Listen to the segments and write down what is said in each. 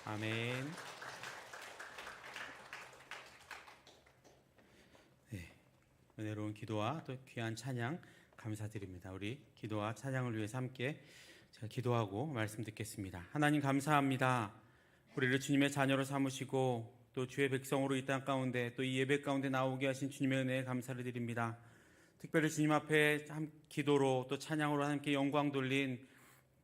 아멘. 네, 은혜로운 기도와 또 귀한 찬양 감사드립니다. 우리 기도와 찬양을 위해서 함께 제가 기도하고 말씀 듣겠습니다. 하나님 감사합니다. 우리를 주님의 자녀로 삼으시고 또 주의 백성으로 이 땅 가운데 또 이 예배 가운데 나오게 하신 주님의 은혜에 감사를 드립니다. 특별히 주님 앞에 기도로 또 찬양으로 함께 영광 돌린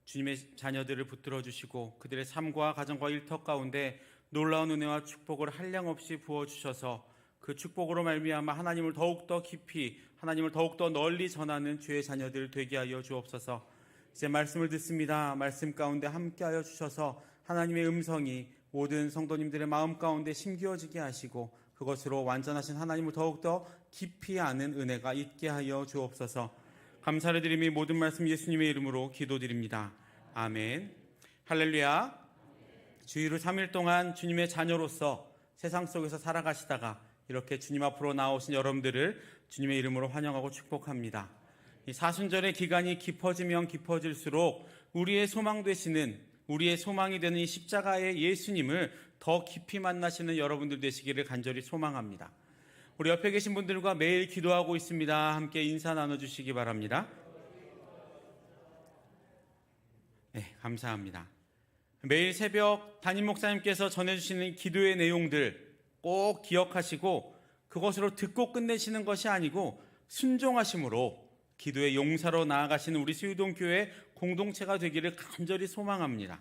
주님의 자녀들을 붙들어 주시고 그들의 삶과 가정과 일터 가운데 놀라운 은혜와 축복을 한량없이 부어주셔서 그 축복으로 말미암아 하나님을 더욱더 깊이, 하나님을 더욱더 널리 전하는 주의 자녀들 되게 하여 주옵소서. 이제 말씀을 듣습니다. 말씀 가운데 함께하여 주셔서 하나님의 음성이 모든 성도님들의 마음 가운데 심기어지게 하시고 그것으로 완전하신 하나님을 더욱더 깊이 아는 은혜가 있게 하여 주옵소서. 감사를 드리며 모든 말씀 예수님의 이름으로 기도드립니다. 아멘. 할렐루야. 주일을 3일 동안 주님의 자녀로서 세상 속에서 살아가시다가 이렇게 주님 앞으로 나오신 여러분들을 주님의 이름으로 환영하고 축복합니다. 이 사순절의 기간이 깊어지면 깊어질수록 우리의 소망 되시는, 우리의 소망이 되는 이 십자가의 예수님을 더 깊이 만나시는 여러분들 되시기를 간절히 소망합니다. 우리 옆에 계신 분들과 매일 기도하고 있습니다. 함께 인사 나눠주시기 바랍니다. 네, 감사합니다. 매일 새벽 담임 목사님께서 전해주시는 기도의 내용들 꼭 기억하시고 그것으로 듣고 끝내시는 것이 아니고 순종하심으로 기도의 용사로 나아가시는 우리 수유동교회 공동체가 되기를 간절히 소망합니다.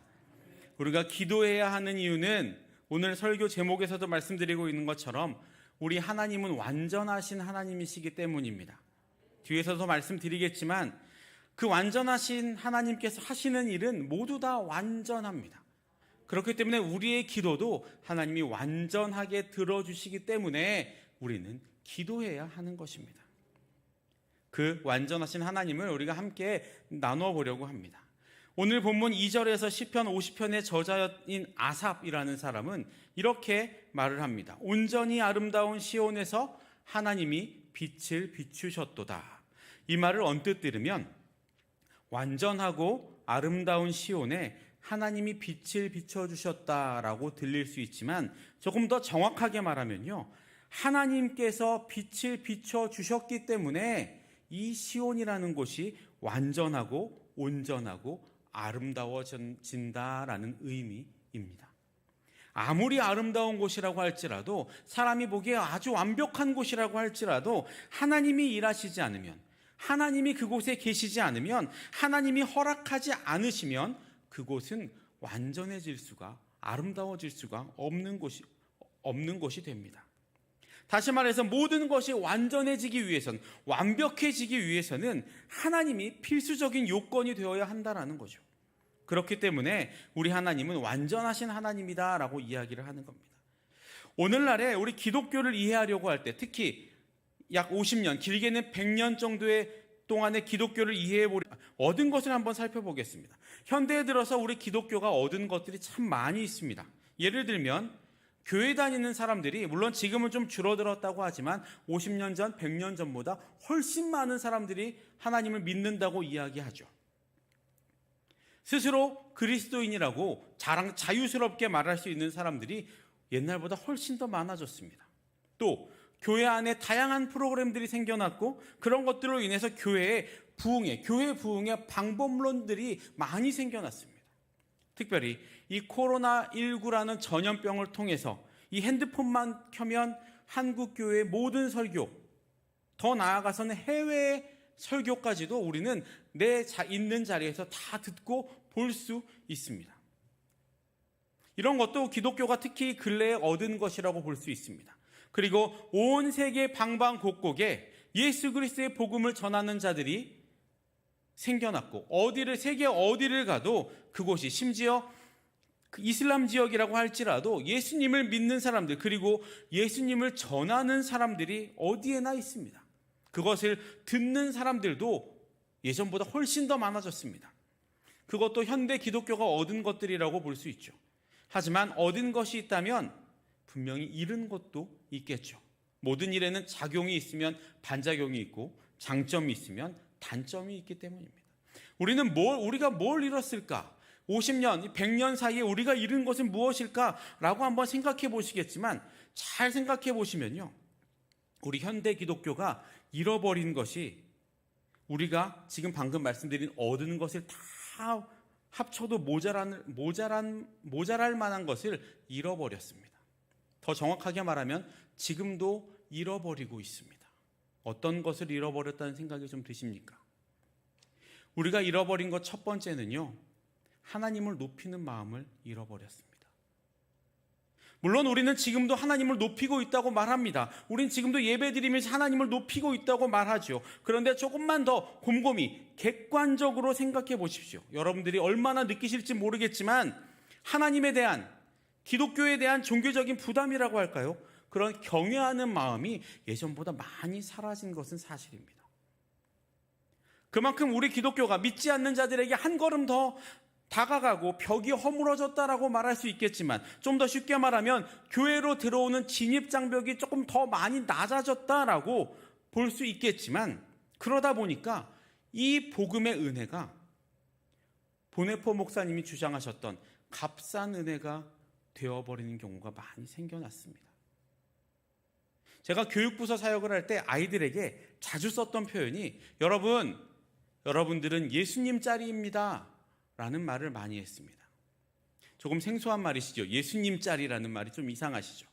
우리가 기도해야 하는 이유는 오늘 설교 제목에서도 말씀드리고 있는 것처럼 우리 하나님은 완전하신 하나님이시기 때문입니다. 뒤에서도 말씀드리겠지만 그 완전하신 하나님께서 하시는 일은 모두 다 완전합니다. 그렇기 때문에 우리의 기도도 하나님이 완전하게 들어주시기 때문에 우리는 기도해야 하는 것입니다. 그 완전하신 하나님을 우리가 함께 나누어 보려고 합니다. 오늘 본문 2절에서 시편 50편의 저자인 아삽이라는 사람은 이렇게 말을 합니다. 온전히 아름다운 시온에서 하나님이 빛을 비추셨도다. 이 말을 언뜻 들으면 완전하고 아름다운 시온에 하나님이 빛을 비춰주셨다라고 들릴 수 있지만 조금 더 정확하게 말하면요, 하나님께서 빛을 비춰주셨기 때문에 이 시온이라는 곳이 완전하고 온전하고 아름다워진다라는 의미입니다. 아무리 아름다운 곳이라고 할지라도, 사람이 보기에 아주 완벽한 곳이라고 할지라도 하나님이 일하시지 않으면, 하나님이 그곳에 계시지 않으면, 하나님이 허락하지 않으시면 그곳은 완전해질 수가, 아름다워질 수가 없는 곳이 됩니다. 다시 말해서 모든 것이 완전해지기 위해서는, 완벽해지기 위해서는 하나님이 필수적인 요건이 되어야 한다는 거죠. 그렇기 때문에 우리 하나님은 완전하신 하나님이다라고 이야기를 하는 겁니다. 오늘날에 우리 기독교를 이해하려고 할 때, 특히 약 50년, 길게는 100년 정도의 동안의 기독교를 이해해보려 얻은 것을 한번 살펴보겠습니다. 현대에 들어서 우리 기독교가 얻은 것들이 참 많이 있습니다. 예를 들면 교회 다니는 사람들이, 물론 지금은 좀 줄어들었다고 하지만 50년 전, 100년 전보다 훨씬 많은 사람들이 하나님을 믿는다고 이야기하죠. 스스로 그리스도인이라고 자유스럽게 말할 수 있는 사람들이 옛날보다 훨씬 더 많아졌습니다. 또 교회 안에 다양한 프로그램들이 생겨났고 그런 것들로 인해서 교회 부흥의 방법론들이 많이 생겨났습니다. 특별히 이 코로나19라는 전염병을 통해서 이 핸드폰만 켜면 한국교회의 모든 설교, 더 나아가서는 해외 설교까지도 우리는 내 있는 자리에서 다 듣고 볼 수 있습니다. 이런 것도 기독교가 특히 근래에 얻은 것이라고 볼 수 있습니다. 그리고 온 세계 방방곡곡에 예수 그리스도의 복음을 전하는 자들이 생겨났고, 세계 어디를 가도 그곳이, 심지어 이슬람 지역이라고 할지라도 예수님을 믿는 사람들, 그리고 예수님을 전하는 사람들이 어디에나 있습니다. 그것을 듣는 사람들도 예전보다 훨씬 더 많아졌습니다. 그것도 현대 기독교가 얻은 것들이라고 볼 수 있죠. 하지만 얻은 것이 있다면 분명히 잃은 것도 있겠죠. 모든 일에는 작용이 있으면 반작용이 있고 장점이 있으면 단점이 있기 때문입니다. 우리가 뭘 잃었을까? 50년, 100년 사이에 우리가 잃은 것은 무엇일까라고 한번 생각해 보시겠지만 잘 생각해 보시면요. 우리 현대 기독교가 잃어버린 것이 우리가 지금 방금 말씀드린 얻은 것을 다 합쳐도 모자랄 만한 것을 잃어버렸습니다. 더 정확하게 말하면 지금도 잃어버리고 있습니다. 어떤 것을 잃어버렸다는 생각이 좀 드십니까? 우리가 잃어버린 것 첫 번째는요, 하나님을 높이는 마음을 잃어버렸습니다. 물론 우리는 지금도 하나님을 높이고 있다고 말합니다. 우린 지금도 예배드리면서 하나님을 높이고 있다고 말하죠. 그런데 조금만 더 곰곰이 객관적으로 생각해 보십시오. 여러분들이 얼마나 느끼실지 모르겠지만 하나님에 대한, 기독교에 대한 종교적인 부담이라고 할까요? 그런 경외하는 마음이 예전보다 많이 사라진 것은 사실입니다. 그만큼 우리 기독교가 믿지 않는 자들에게 한 걸음 더 다가가고 벽이 허물어졌다라고 말할 수 있겠지만, 좀 더 쉽게 말하면 교회로 들어오는 진입장벽이 조금 더 많이 낮아졌다라고 볼 수 있겠지만, 그러다 보니까 이 복음의 은혜가 보네포 목사님이 주장하셨던 값싼 은혜가 되어버리는 경우가 많이 생겨났습니다. 제가 교육부서 사역을 할 때 아이들에게 자주 썼던 표현이, 여러분들은 예수님 짤입니다 라는 말을 많이 했습니다. 조금 생소한 말이시죠. 예수님 짤이라는 말이 좀 이상하시죠.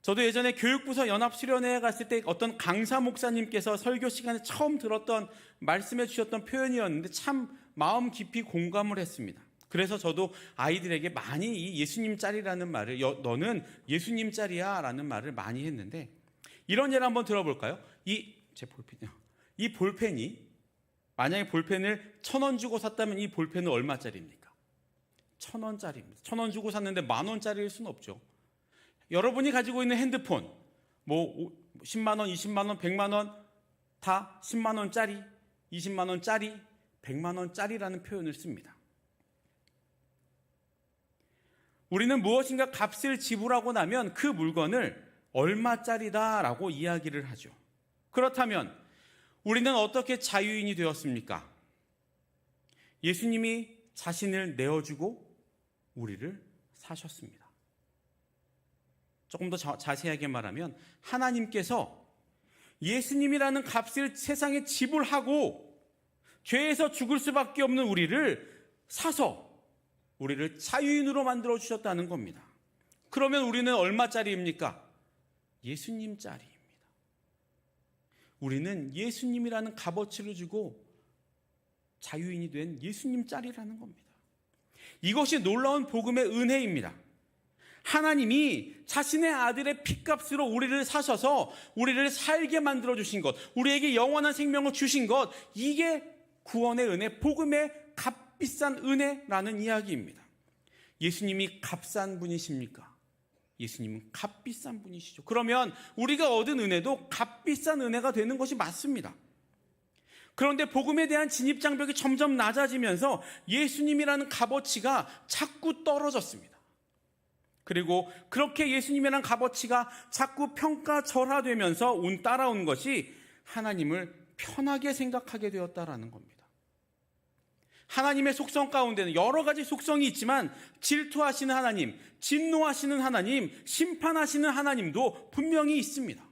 저도 예전에 교육부서 연합수련회에 갔을 때 어떤 강사 목사님께서 설교 시간에 처음 들었던, 말씀해 주셨던 표현이었는데 참 마음 깊이 공감을 했습니다. 그래서 저도 아이들에게 많이 이 예수님 짤이라는 말을, 너는 예수님 짤이야 라는 말을 많이 했는데, 이런 예를 한번 들어볼까요? 이 볼펜이 만약에 볼펜을 1,000원 주고 샀다면 이 볼펜은 얼마짜리입니까? 1,000원짜리입니다. 1,000원 주고 샀는데 10,000원짜리일 수는 없죠. 여러분이 가지고 있는 핸드폰, 10만 원, 20만 원, 100만 원 다 10만 원짜리, 20만 원짜리, 100만 원짜리라는 표현을 씁니다. 우리는 무엇인가 값을 지불하고 나면 그 물건을 얼마짜리다라고 이야기를 하죠. 그렇다면 우리는 어떻게 자유인이 되었습니까? 예수님이 자신을 내어주고 우리를 사셨습니다. 조금 더 자세하게 말하면 하나님께서 예수님이라는 값을 세상에 지불하고 죄에서 죽을 수밖에 없는 우리를 사서 우리를 자유인으로 만들어 주셨다는 겁니다. 그러면 우리는 얼마짜리입니까? 예수님짜리. 우리는 예수님이라는 값어치를 주고 자유인이 된 예수님 짤이라는 겁니다. 이것이 놀라운 복음의 은혜입니다. 하나님이 자신의 아들의 피값으로 우리를 사셔서 우리를 살게 만들어주신 것, 우리에게 영원한 생명을 주신 것, 이게 구원의 은혜, 복음의 값비싼 은혜라는 이야기입니다. 예수님이 값싼 분이십니까? 예수님은 값비싼 분이시죠. 그러면 우리가 얻은 은혜도 값비싼 은혜가 되는 것이 맞습니다. 그런데 복음에 대한 진입장벽이 점점 낮아지면서 예수님이라는 값어치가 자꾸 떨어졌습니다. 그리고 그렇게 예수님이라는 값어치가 자꾸 평가절하되면서 따라온 것이 하나님을 편하게 생각하게 되었다라는 겁니다. 하나님의 속성 가운데는 여러 가지 속성이 있지만 질투하시는 하나님, 진노하시는 하나님, 심판하시는 하나님도 분명히 있습니다.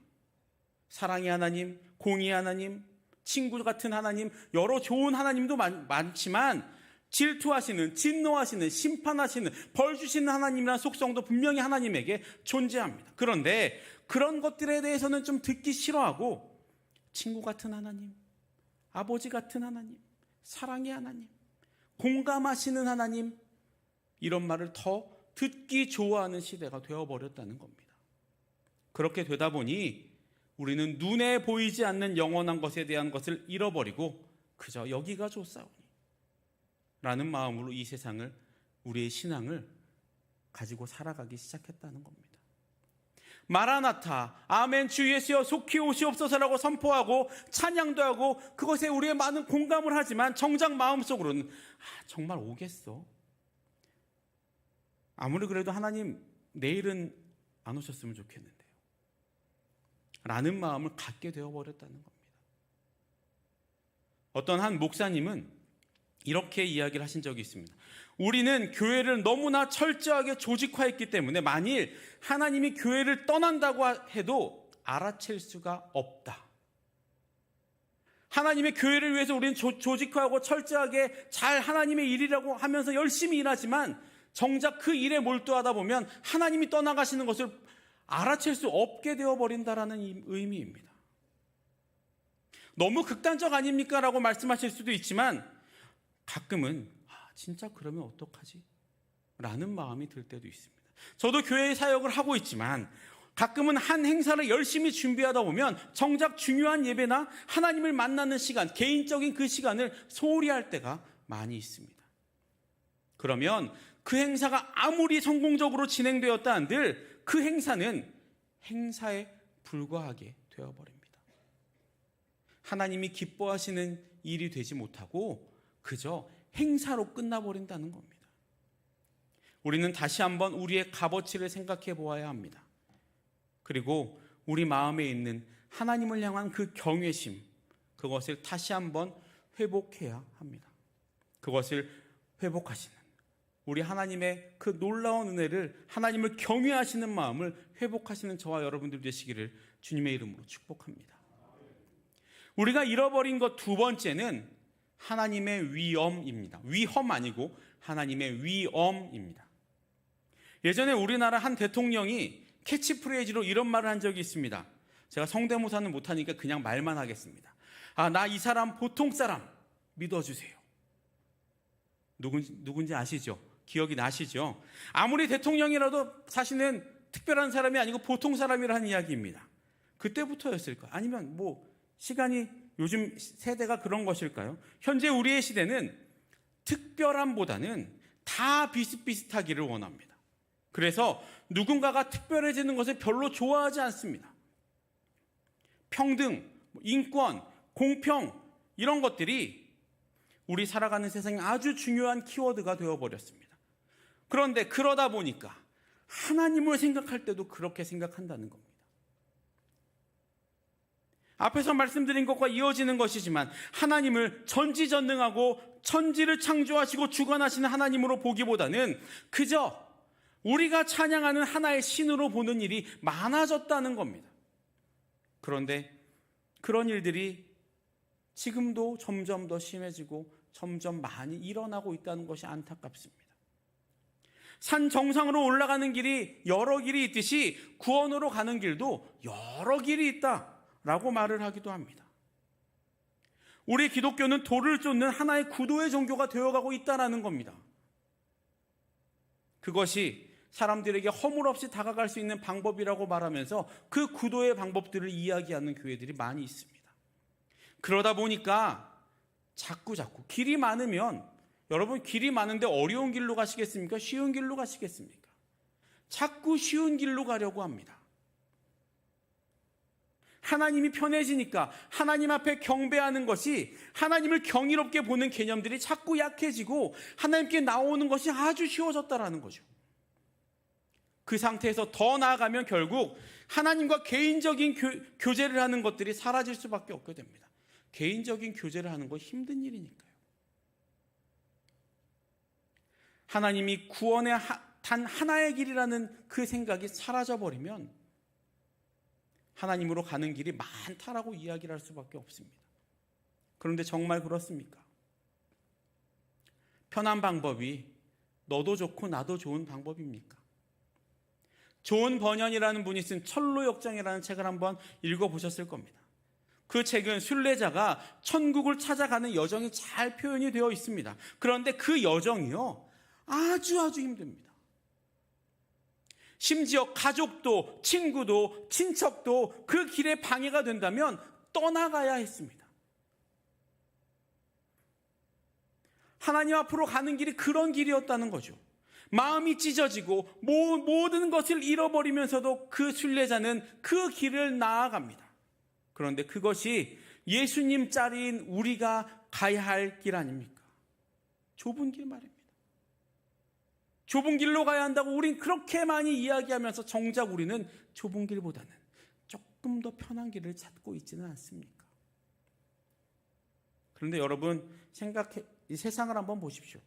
사랑의 하나님, 공의의 하나님, 친구 같은 하나님, 여러 좋은 하나님도 많지만 질투하시는, 진노하시는, 심판하시는, 벌 주시는 하나님이라는 속성도 분명히 하나님에게 존재합니다. 그런데 그런 것들에 대해서는 좀 듣기 싫어하고 친구 같은 하나님, 아버지 같은 하나님, 사랑의 하나님, 공감하시는 하나님, 이런 말을 더 듣기 좋아하는 시대가 되어버렸다는 겁니다. 그렇게 되다 보니 우리는 눈에 보이지 않는 영원한 것에 대한 것을 잃어버리고 그저 여기가 좋사오니 라는 마음으로 이 세상을, 우리의 신앙을 가지고 살아가기 시작했다는 겁니다. 마라나타, 아멘, 주 예수여 속히 오시옵소서라고 선포하고 찬양도 하고 그것에 우리의 많은 공감을 하지만 정작 마음속으로는 정말 오겠어? 아무리 그래도 하나님 내일은 안 오셨으면 좋겠는데요 라는 마음을 갖게 되어버렸다는 겁니다. 어떤 한 목사님은 이렇게 이야기를 하신 적이 있습니다. 우리는 교회를 너무나 철저하게 조직화했기 때문에 만일 하나님이 교회를 떠난다고 해도 알아챌 수가 없다. 하나님의 교회를 위해서 우리는 조직화하고 철저하게 잘 하나님의 일이라고 하면서 열심히 일하지만 정작 그 일에 몰두하다 보면 하나님이 떠나가시는 것을 알아챌 수 없게 되어버린다라는 의미입니다. 너무 극단적 아닙니까? 라고 말씀하실 수도 있지만 가끔은 진짜 그러면 어떡하지? 라는 마음이 들 때도 있습니다. 저도 교회의 사역을 하고 있지만 가끔은 한 행사를 열심히 준비하다 보면 정작 중요한 예배나 하나님을 만나는 시간, 개인적인 그 시간을 소홀히 할 때가 많이 있습니다. 그러면 그 행사가 아무리 성공적으로 진행되었다 한들 그 행사는 행사에 불과하게 되어버립니다. 하나님이 기뻐하시는 일이 되지 못하고 그저 행사로 끝나버린다는 겁니다. 우리는 다시 한번 우리의 값어치를 생각해 보아야 합니다. 그리고 우리 마음에 있는 하나님을 향한 그 경외심, 그것을 다시 한번 회복해야 합니다. 그것을 회복하시는 우리 하나님의 그 놀라운 은혜를, 하나님을 경외하시는 마음을 회복하시는 저와 여러분들 되시기를 주님의 이름으로 축복합니다. 우리가 잃어버린 것 두 번째는 하나님의 위엄입니다. 위험 아니고 하나님의 위엄입니다. 예전에 우리나라 한 대통령이 캐치프레이즈로 이런 말을 한 적이 있습니다. 제가 성대모사는 못하니까 그냥 말만 하겠습니다. 나 이 사람 보통 사람 믿어주세요. 누군지 아시죠? 기억이 나시죠? 아무리 대통령이라도 사실은 특별한 사람이 아니고 보통 사람이라는 이야기입니다. 그때부터였을까요? 아니면 시간이 요즘 세대가 그런 것일까요? 현재 우리의 시대는 특별함보다는 다 비슷비슷하기를 원합니다. 그래서 누군가가 특별해지는 것을 별로 좋아하지 않습니다. 평등, 인권, 공평 이런 것들이 우리 살아가는 세상에 아주 중요한 키워드가 되어버렸습니다. 그런데 그러다 보니까 하나님을 생각할 때도 그렇게 생각한다는 겁니다. 앞에서 말씀드린 것과 이어지는 것이지만 하나님을 전지전능하고 천지를 창조하시고 주관하시는 하나님으로 보기보다는 그저 우리가 찬양하는 하나의 신으로 보는 일이 많아졌다는 겁니다. 그런데 그런 일들이 지금도 점점 더 심해지고 점점 많이 일어나고 있다는 것이 안타깝습니다. 산 정상으로 올라가는 길이 여러 길이 있듯이 구원으로 가는 길도 여러 길이 있다라고 말을 하기도 합니다. 우리 기독교는 돌을 쫓는 하나의 구도의 종교가 되어가고 있다는 겁니다. 그것이 사람들에게 허물없이 다가갈 수 있는 방법이라고 말하면서 그 구도의 방법들을 이야기하는 교회들이 많이 있습니다. 그러다 보니까 자꾸 길이 많으면, 여러분 길이 많은데 어려운 길로 가시겠습니까? 쉬운 길로 가시겠습니까? 자꾸 쉬운 길로 가려고 합니다. 하나님이 편해지니까 하나님 앞에 경배하는 것이, 하나님을 경이롭게 보는 개념들이 자꾸 약해지고 하나님께 나오는 것이 아주 쉬워졌다라는 거죠. 그 상태에서 더 나아가면 결국 하나님과 개인적인 교제를 하는 것들이 사라질 수밖에 없게 됩니다. 개인적인 교제를 하는 거 힘든 일이니까요. 하나님이 구원의 단 하나의 길이라는 그 생각이 사라져버리면 하나님으로 가는 길이 많다라고 이야기를 할 수밖에 없습니다. 그런데 정말 그렇습니까? 편한 방법이 너도 좋고 나도 좋은 방법입니까? 존 버년이라는 분이 쓴 철로역정이라는 책을 한번 읽어보셨을 겁니다. 그 책은 순례자가 천국을 찾아가는 여정이 잘 표현이 되어 있습니다. 그런데 그 여정이요, 아주 힘듭니다. 심지어 가족도 친구도 친척도 그 길에 방해가 된다면 떠나가야 했습니다. 하나님 앞으로 가는 길이 그런 길이었다는 거죠. 마음이 찢어지고 모든 것을 잃어버리면서도 그 순례자는 그 길을 나아갑니다. 그런데 그것이 예수님 자리인 우리가 가야 할 길 아닙니까? 좁은 길 말입니다. 좁은 길로 가야 한다고 우린 그렇게 많이 이야기하면서 정작 우리는 좁은 길보다는 조금 더 편한 길을 찾고 있지는 않습니까? 그런데 여러분 이 세상을 한번 보십시오.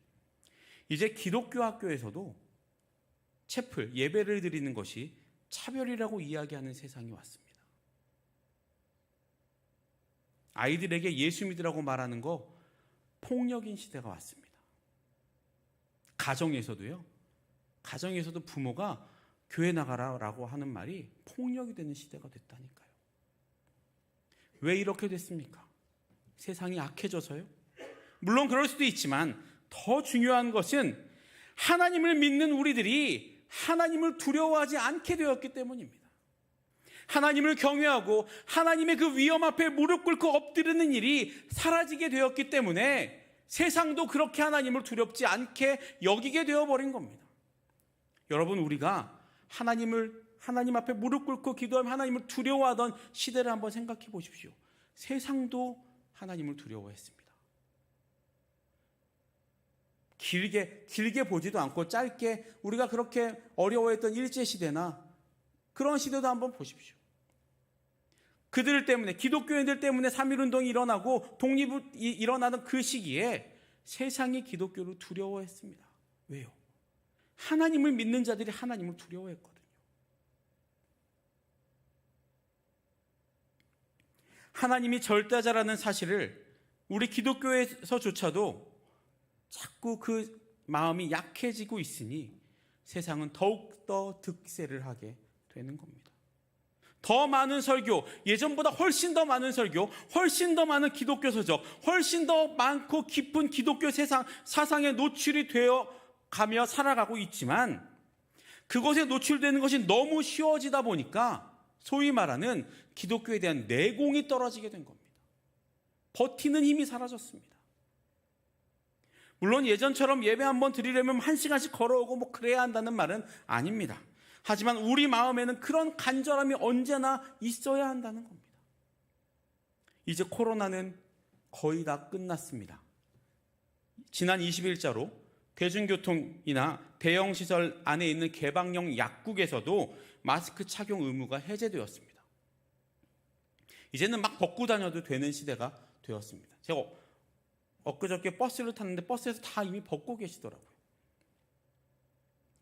이제 기독교 학교에서도 채플, 예배를 드리는 것이 차별이라고 이야기하는 세상이 왔습니다. 아이들에게 예수 믿으라고 말하는 거 폭력인 시대가 왔습니다. 가정에서도 부모가 교회 나가라고 하는 말이 폭력이 되는 시대가 됐다니까요. 왜 이렇게 됐습니까? 세상이 악해져서요? 물론 그럴 수도 있지만 더 중요한 것은 하나님을 믿는 우리들이 하나님을 두려워하지 않게 되었기 때문입니다. 하나님을 경외하고 하나님의 그 위엄 앞에 무릎 꿇고 엎드리는 일이 사라지게 되었기 때문에 세상도 그렇게 하나님을 두렵지 않게 여기게 되어버린 겁니다. 여러분, 우리가 하나님 앞에 무릎 꿇고 기도하며 하나님을 두려워하던 시대를 한번 생각해 보십시오. 세상도 하나님을 두려워했습니다. 길게 보지도 않고 짧게 우리가 그렇게 어려워했던 일제시대나 그런 시대도 한번 보십시오. 그들 때문에, 기독교인들 때문에 3.1운동이 일어나고 독립이 일어나던 그 시기에 세상이 기독교를 두려워했습니다. 왜요? 하나님을 믿는 자들이 하나님을 두려워했거든요. 하나님이 절대자라는 사실을 우리 기독교에서조차도 자꾸 그 마음이 약해지고 있으니 세상은 더욱더 득세를 하게 되는 겁니다. 더 많은 설교, 예전보다 훨씬 더 많은 설교, 훨씬 더 많은 기독교 서적, 훨씬 더 많고 깊은 기독교 사상에 노출이 되어 가며 살아가고 있지만 그것에 노출되는 것이 너무 쉬워지다 보니까 소위 말하는 기독교에 대한 내공이 떨어지게 된 겁니다. 버티는 힘이 사라졌습니다. 물론 예전처럼 예배 한번 드리려면 1시간씩 걸어오고 그래야 한다는 말은 아닙니다. 하지만 우리 마음에는 그런 간절함이 언제나 있어야 한다는 겁니다. 이제 코로나는 거의 다 끝났습니다. 지난 20일자로 대중교통이나 대형시설 안에 있는 개방형 약국에서도 마스크 착용 의무가 해제되었습니다. 이제는 막 벗고 다녀도 되는 시대가 되었습니다. 제가 엊그저께 버스를 탔는데 버스에서 다 이미 벗고 계시더라고요.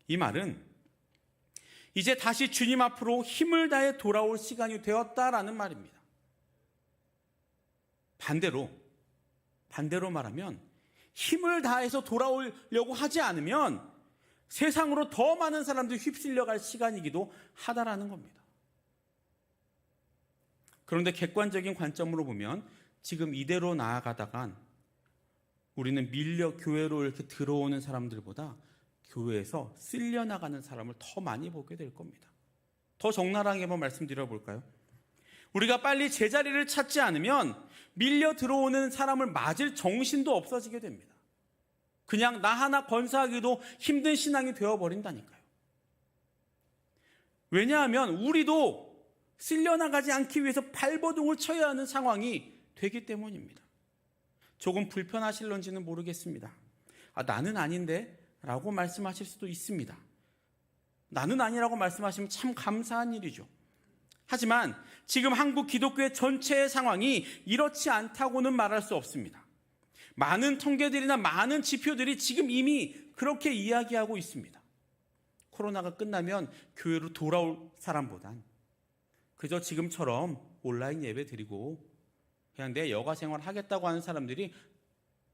이 말은 이제 다시 주님 앞으로 힘을 다해 돌아올 시간이 되었다라는 말입니다. 반대로 말하면 힘을 다해서 돌아오려고 하지 않으면 세상으로 더 많은 사람들이 휩쓸려갈 시간이기도 하다라는 겁니다. 그런데 객관적인 관점으로 보면 지금 이대로 나아가다간 우리는 밀려 교회로 이렇게 들어오는 사람들보다 교회에서 쓸려나가는 사람을 더 많이 보게 될 겁니다. 더 적나라하게 한번 말씀드려 볼까요? 우리가 빨리 제자리를 찾지 않으면 밀려 들어오는 사람을 맞을 정신도 없어지게 됩니다. 그냥 나 하나 건사하기도 힘든 신앙이 되어버린다니까요. 왜냐하면 우리도 쓸려나가지 않기 위해서 발버둥을 쳐야 하는 상황이 되기 때문입니다. 조금 불편하실런지는 모르겠습니다. 나는 아닌데? 라고 말씀하실 수도 있습니다. 나는 아니라고 말씀하시면 참 감사한 일이죠. 하지만 지금 한국 기독교의 전체의 상황이 이렇지 않다고는 말할 수 없습니다. 많은 통계들이나 많은 지표들이 지금 이미 그렇게 이야기하고 있습니다. 코로나가 끝나면 교회로 돌아올 사람보단 그저 지금처럼 온라인 예배 드리고 그냥 내 여가 생활 하겠다고 하는 사람들이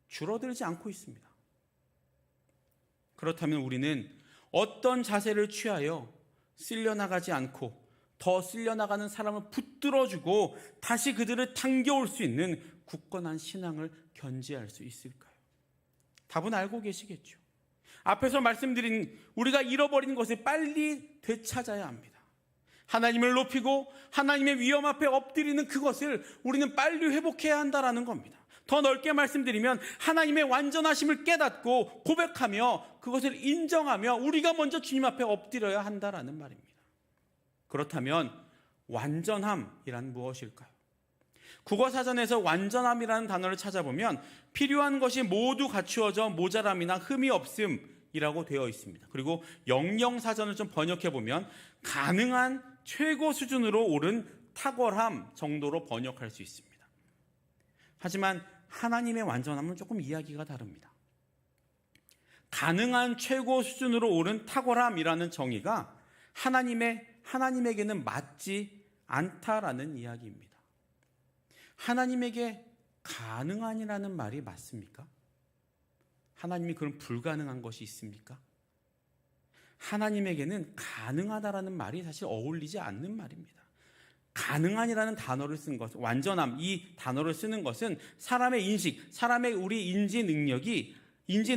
줄어들지 않고 있습니다. 그렇다면 우리는 어떤 자세를 취하여 쓸려나가지 않고 더 쓸려나가는 사람을 붙들어주고 다시 그들을 당겨올 수 있는 굳건한 신앙을 견지할 수 있을까요? 답은 알고 계시겠죠. 앞에서 말씀드린 우리가 잃어버린 것을 빨리 되찾아야 합니다. 하나님을 높이고 하나님의 위엄 앞에 엎드리는 그것을 우리는 빨리 회복해야 한다는 겁니다. 더 넓게 말씀드리면 하나님의 완전하심을 깨닫고 고백하며 그것을 인정하며 우리가 먼저 주님 앞에 엎드려야 한다는 말입니다. 그렇다면 완전함이란 무엇일까요? 국어사전에서 완전함이라는 단어를 찾아보면 필요한 것이 모두 갖추어져 모자람이나 흠이 없음이라고 되어 있습니다. 그리고 영영사전을 좀 번역해보면 가능한 최고 수준으로 오른 탁월함 정도로 번역할 수 있습니다. 하지만 하나님의 완전함은 조금 이야기가 다릅니다. 가능한 최고 수준으로 오른 탁월함이라는 정의가 하나님에게는 맞지 않다라는 이야기입니다. 하나님에게 가능한이라는 말이 맞습니까? 하나님이 그럼 불가능한 것이 있습니까? 하나님에게는 가능하다라는 말이 사실 어울리지 않는 말입니다. 가능한이라는 단어를 쓴 것, 완전함, 이 단어를 쓰는 것은 사람의 인식, 사람의 우리 인지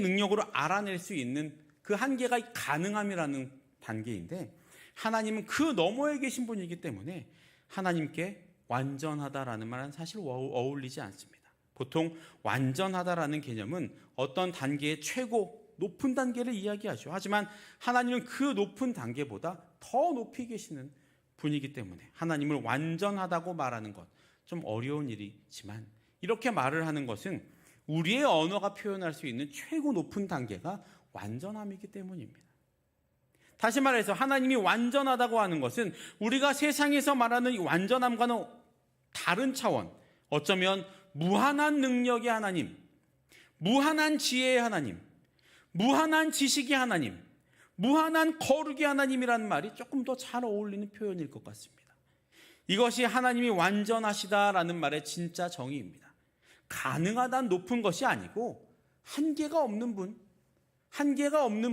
능력으로 알아낼 수 있는 그 한계가 가능함이라는 단계인데, 하나님은 그 너머에 계신 분이기 때문에 하나님께 완전하다라는 말은 사실 어울리지 않습니다. 보통 완전하다라는 개념은 어떤 단계의 최고 높은 단계를 이야기하죠. 하지만 하나님은 그 높은 단계보다 더 높이 계시는 분이기 때문에 하나님을 완전하다고 말하는 것 좀 어려운 일이지만, 이렇게 말을 하는 것은 우리의 언어가 표현할 수 있는 최고 높은 단계가 완전함이기 때문입니다. 다시 말해서 하나님이 완전하다고 하는 것은 우리가 세상에서 말하는 이 완전함과는 다른 차원, 어쩌면 무한한 능력의 하나님, 무한한 지혜의 하나님, 무한한 지식의 하나님, 무한한 거룩의 하나님이라는 말이 조금 더 잘 어울리는 표현일 것 같습니다. 이것이 하나님이 완전하시다라는 말의 진짜 정의입니다. 가능하다는 높은 것이 아니고 한계가 없는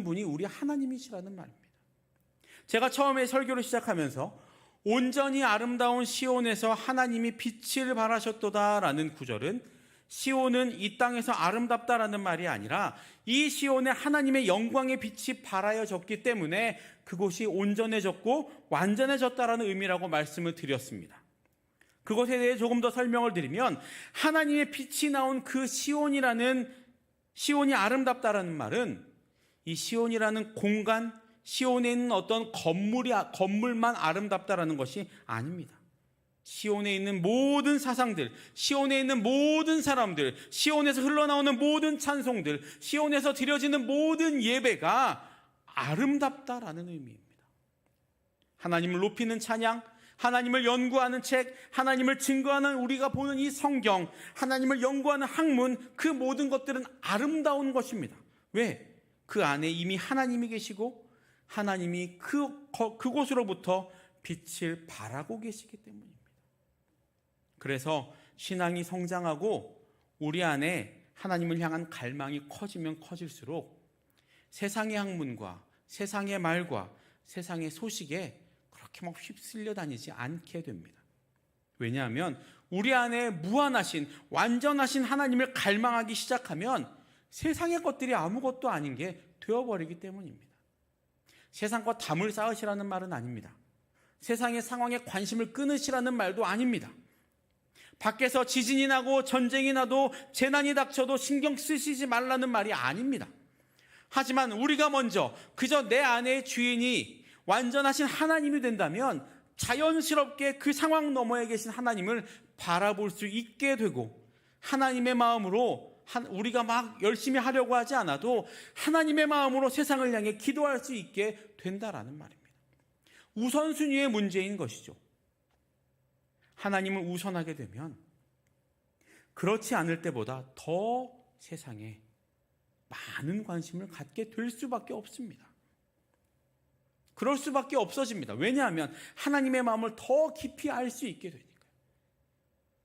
분이 우리 하나님이시라는 말입니다. 제가 처음에 설교를 시작하면서 온전히 아름다운 시온에서 하나님이 빛을 발하셨도다라는 구절은 시온은 이 땅에서 아름답다라는 말이 아니라 이 시온에 하나님의 영광의 빛이 발하여졌기 때문에 그곳이 온전해졌고 완전해졌다라는 의미라고 말씀을 드렸습니다. 그것에 대해 조금 더 설명을 드리면, 하나님의 빛이 나온 그 시온이 아름답다라는 말은 이 시온이라는 공간, 시온에 있는 어떤 건물만 아름답다라는 것이 아닙니다. 시온에 있는 모든 사상들, 시온에 있는 모든 사람들, 시온에서 흘러나오는 모든 찬송들, 시온에서 드려지는 모든 예배가 아름답다라는 의미입니다. 하나님을 높이는 찬양, 하나님을 연구하는 책, 하나님을 증거하는 우리가 보는 이 성경, 하나님을 연구하는 학문, 그 모든 것들은 아름다운 것입니다. 왜? 그 안에 이미 하나님이 계시고 하나님이 그곳으로부터 빛을 발하고 계시기 때문입니다. 그래서 신앙이 성장하고 우리 안에 하나님을 향한 갈망이 커지면 커질수록 세상의 학문과 세상의 말과 세상의 소식에 그렇게 막 휩쓸려 다니지 않게 됩니다. 왜냐하면 우리 안에 무한하신 완전하신 하나님을 갈망하기 시작하면 세상의 것들이 아무것도 아닌 게 되어버리기 때문입니다. 세상과 담을 쌓으시라는 말은 아닙니다. 세상의 상황에 관심을 끊으시라는 말도 아닙니다. 밖에서 지진이 나고 전쟁이 나도 재난이 닥쳐도 신경 쓰시지 말라는 말이 아닙니다. 하지만 우리가 먼저 그저 내 안의 주인이 완전하신 하나님이 된다면 자연스럽게 그 상황 너머에 계신 하나님을 바라볼 수 있게 되고, 하나님의 마음으로 우리가 막 열심히 하려고 하지 않아도 하나님의 마음으로 세상을 향해 기도할 수 있게 된다라는 말입니다. 우선순위의 문제인 것이죠. 하나님을 우선하게 되면 그렇지 않을 때보다 더 세상에 많은 관심을 갖게 될 수밖에 없습니다. 그럴 수밖에 없어집니다. 왜냐하면 하나님의 마음을 더 깊이 알 수 있게 되니까요.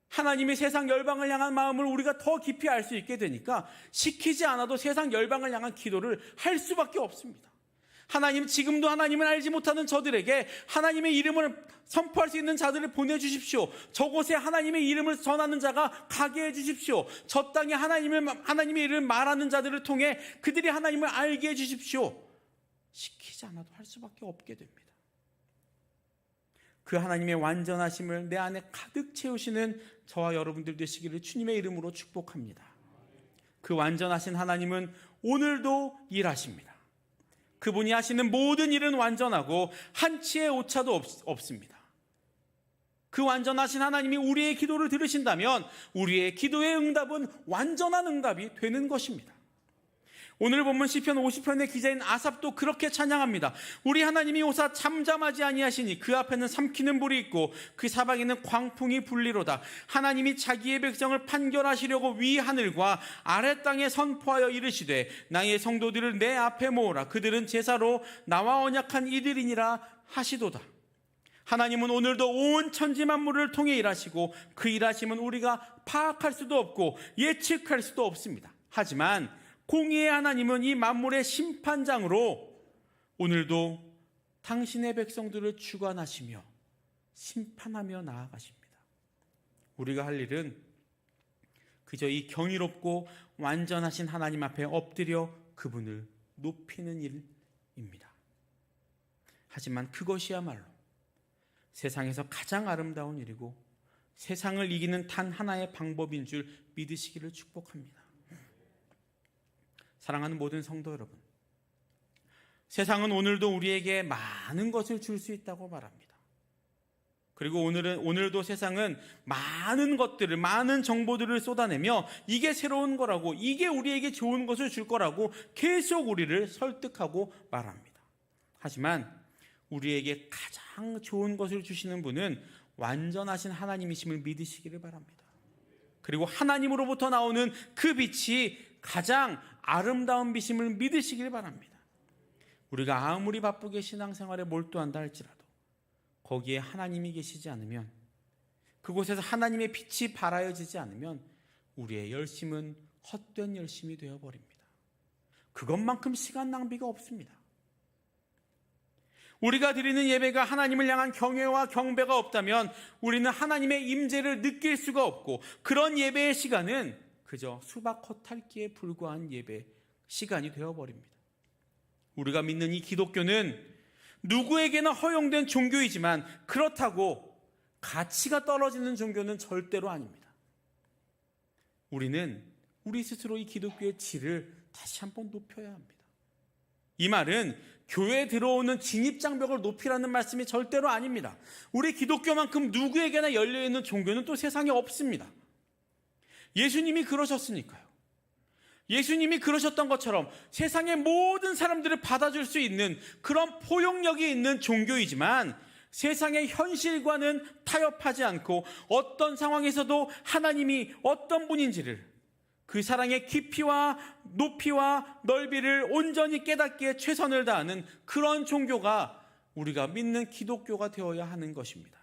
하나님의 세상 열방을 향한 마음을 우리가 더 깊이 알 수 있게 되니까 시키지 않아도 세상 열방을 향한 기도를 할 수밖에 없습니다. 하나님, 지금도 하나님을 알지 못하는 저들에게 하나님의 이름을 선포할 수 있는 자들을 보내주십시오. 저곳에 하나님의 이름을 전하는 자가 가게 해주십시오. 저 땅에 하나님의 이름을 말하는 자들을 통해 그들이 하나님을 알게 해주십시오. 시키지 않아도 할 수밖에 없게 됩니다. 그 하나님의 완전하심을 내 안에 가득 채우시는 저와 여러분들 되시기를 주님의 이름으로 축복합니다. 그 완전하신 하나님은 오늘도 일하십니다. 그분이 하시는 모든 일은 완전하고 한치의 오차도 없습니다. 그 완전하신 하나님이 우리의 기도를 들으신다면 우리의 기도의 응답은 완전한 응답이 되는 것입니다. 오늘 본문 시편 50편의 기자인 아삽도 그렇게 찬양합니다. 우리 하나님이 오사 잠잠하지 아니하시니 그 앞에는 삼키는 불이 있고 그 사방에는 광풍이 불리로다. 하나님이 자기의 백성을 판결하시려고 위 하늘과 아래 땅에 선포하여 이르시되 나의 성도들을 내 앞에 모으라. 그들은 제사로 나와 언약한 이들이니라 하시도다. 하나님은 오늘도 온 천지 만물을 통해 일하시고 그 일하심은 우리가 파악할 수도 없고 예측할 수도 없습니다. 하지만 공의의 하나님은 이 만물의 심판장으로 오늘도 당신의 백성들을 주관하시며 심판하며 나아가십니다. 우리가 할 일은 그저 이 경이롭고 완전하신 하나님 앞에 엎드려 그분을 높이는 일입니다. 하지만 그것이야말로 세상에서 가장 아름다운 일이고 세상을 이기는 단 하나의 방법인 줄 믿으시기를 축복합니다. 사랑하는 모든 성도 여러분, 세상은 오늘도 우리에게 많은 것을 줄 수 있다고 말합니다. 그리고 오늘도 세상은 많은 것들을, 많은 정보들을 쏟아내며 이게 새로운 거라고, 이게 우리에게 좋은 것을 줄 거라고 계속 우리를 설득하고 말합니다. 하지만 우리에게 가장 좋은 것을 주시는 분은 완전하신 하나님이심을 믿으시기를 바랍니다. 그리고 하나님으로부터 나오는 그 빛이 가장 아름다운 빛임을 믿으시길 바랍니다. 우리가 아무리 바쁘게 신앙생활에 몰두한다 할지라도 거기에 하나님이 계시지 않으면, 그곳에서 하나님의 빛이 발하여지지 않으면 우리의 열심은 헛된 열심이 되어버립니다. 그것만큼 시간 낭비가 없습니다. 우리가 드리는 예배가 하나님을 향한 경외와 경배가 없다면 우리는 하나님의 임재를 느낄 수가 없고, 그런 예배의 시간은 그저 수박 겉핥기에 불과한 예배 시간이 되어버립니다. 우리가 믿는 이 기독교는 누구에게나 허용된 종교이지만 그렇다고 가치가 떨어지는 종교는 절대로 아닙니다. 우리는 우리 스스로 이 기독교의 질을 다시 한번 높여야 합니다. 이 말은 교회에 들어오는 진입장벽을 높이라는 말씀이 절대로 아닙니다. 우리 기독교만큼 누구에게나 열려있는 종교는 또 세상에 없습니다. 예수님이 그러셨으니까요. 예수님이 그러셨던 것처럼 세상의 모든 사람들을 받아줄 수 있는 그런 포용력이 있는 종교이지만 세상의 현실과는 타협하지 않고 어떤 상황에서도 하나님이 어떤 분인지를, 그 사랑의 깊이와 높이와 넓이를 온전히 깨닫기에 최선을 다하는 그런 종교가 우리가 믿는 기독교가 되어야 하는 것입니다.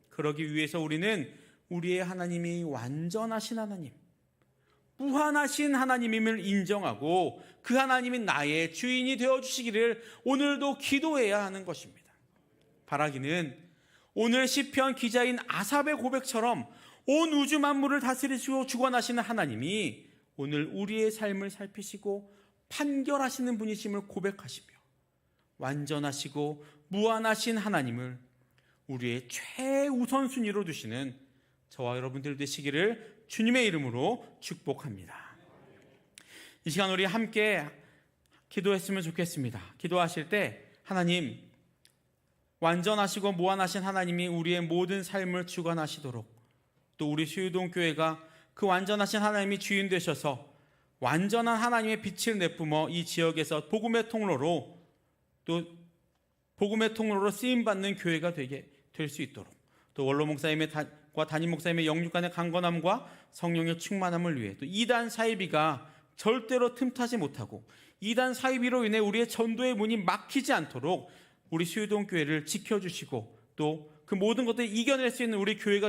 그러기 위해서 우리는 우리의 하나님이 완전하신 하나님, 무한하신 하나님임을 인정하고 그 하나님이 나의 주인이 되어주시기를 오늘도 기도해야 하는 것입니다. 바라기는 오늘 시편 기자인 아삽의 고백처럼 온 우주 만물을 다스리시고 주관하시는 하나님이 오늘 우리의 삶을 살피시고 판결하시는 분이심을 고백하시며 완전하시고 무한하신 하나님을 우리의 최우선순위로 두시는 저와 여러분들 되시기를 주님의 이름으로 축복합니다. 이 시간 우리 함께 기도했으면 좋겠습니다. 기도하실 때 하나님, 완전하시고 무한하신 하나님이 우리의 모든 삶을 주관하시도록, 또 우리 수유동교회가 그 완전하신 하나님이 주인 되셔서 완전한 하나님의 빛을 내뿜어 이 지역에서 복음의 통로로, 또 복음의 통로로 쓰임받는 교회가 되게 될 수 있도록, 또 원로 목사님과 담임 목사님의 영육간의 강건함과 성령의 충만함을 위해, 또 이단 사이비가 절대로 틈타지 못하고 이단 사이비로 인해 우리의 전도의 문이 막히지 않도록 우리 수유동교회를 지켜주시고 또 그 모든 것들을 이겨낼 수 있는 우리 교회가